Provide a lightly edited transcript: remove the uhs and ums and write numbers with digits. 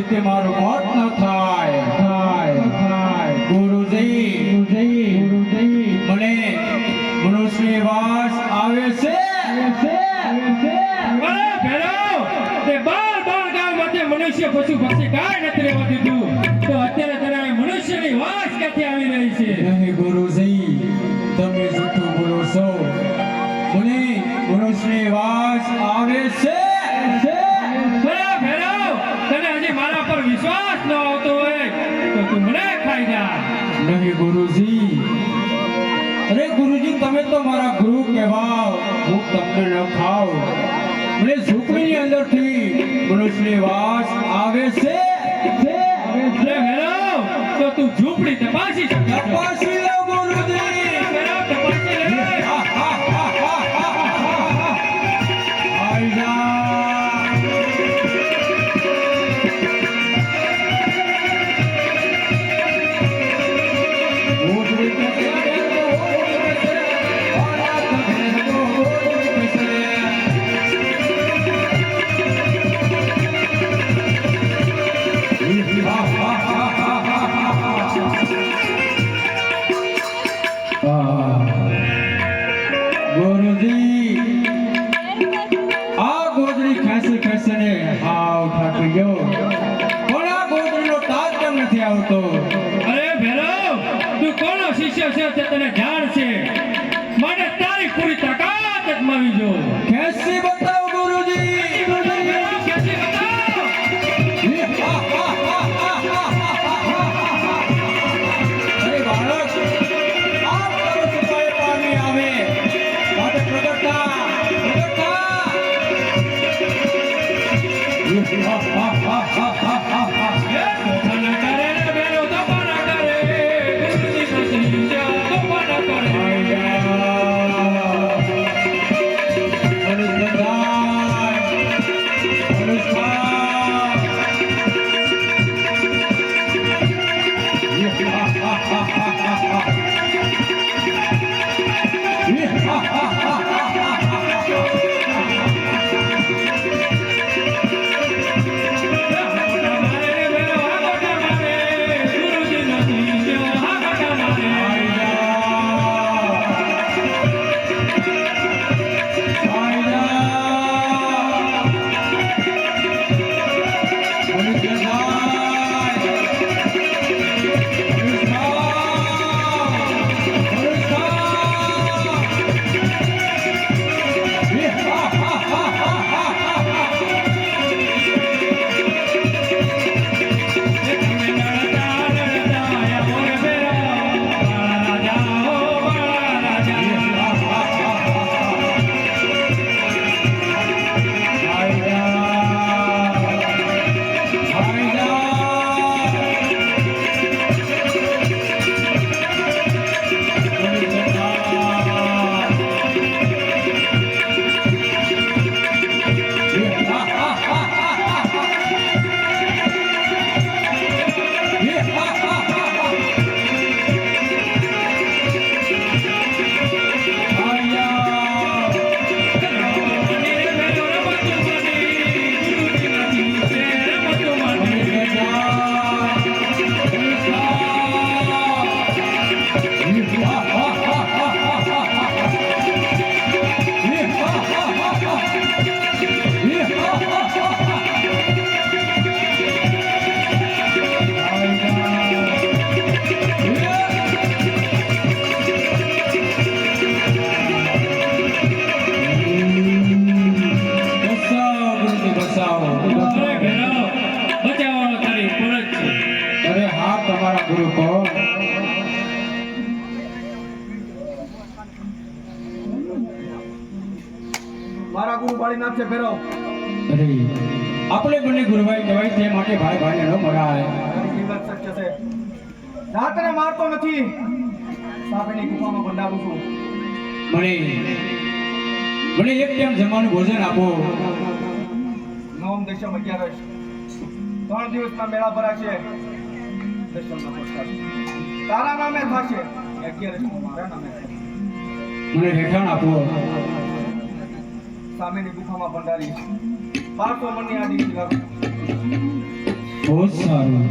જેથી મારું મોત ન થાય ગુરુજી મને મનુષ્ય વાસ આવે છે અરે ભેરવ, તે બાર ગામ માંથી મનુષ્ય પશુ પક્ષી કાંઈ નથી રહેવા દીધું, તો અત્યારે તને મનુષ્યની વાસ ક્યાંથી આવી રહી છે? નહીં ગુરુજી, તમે જૂઠું બોલો છો. મને મનુષ્ય વાસ આવે છે. અરે ભેરવ, તને હજી મારા પર વિશ્વાસ ન આવતો હોય તો તું મને ખાઈ જા. નહીં ગુરુજી, અરે ગુરુજી તમે તો મારા ગુરુ કહેવાઓ, હું તમને ન ખાવ. મને ઝૂંપડીની અંદરથી મનુષ્ય વાસ આવે છે. અરે ભેરવ, તો તું ઝૂંપડી તપાસી શકે છે. તપાસી લો ગુરુજી. ભેરવ, તપાસી લે. આઈ જા. ગુરુજી, આ ગોદડી ખેંચી ખેંચીને હાવ થાકી ગયો, પણ આ ગોદડીનો તાજ કેમ નથી આવતો? અરે ભેરવ, તું કોનો શિષ્ય છે તે તને જાણ છે, મને તારી પૂરી તાકાત અજમાવી જો. ખેંચી બતાવો ગુરુજી. કેસી બતાવ. અરે બાળક, આ તારો સિપાહી પામી આવે માટે પ્રગટ થા. એ તોફાન કરે રે ભેરવ, તોફાન કરે. ગુરુજીનો શિષ્ય તોફાન કરે. મારા ગુરુ બાળી નાખશે ભેરવ. અરે આપણે બંને ગુરુભાઈ કહેવાય તે માટે ભાઈ ભાઈને ન મરાય. એ વાત સત્ય છે. રાતને મારતો નથી, સાપની ગુફામાં બંધાવું છું. મને એક ટાઈમ જમવાનું ભોજન આપો. નવમ દશમ 11 3 દિવસના મેળા ભરાશે. દશમના પ્રસાદ તારા નામે થશે, 11 મારા નામે થશે. મને રહેઠાણ આપો. સામેની ગુફામાં ભંડારી 500 મણની આડી બહુ સારું.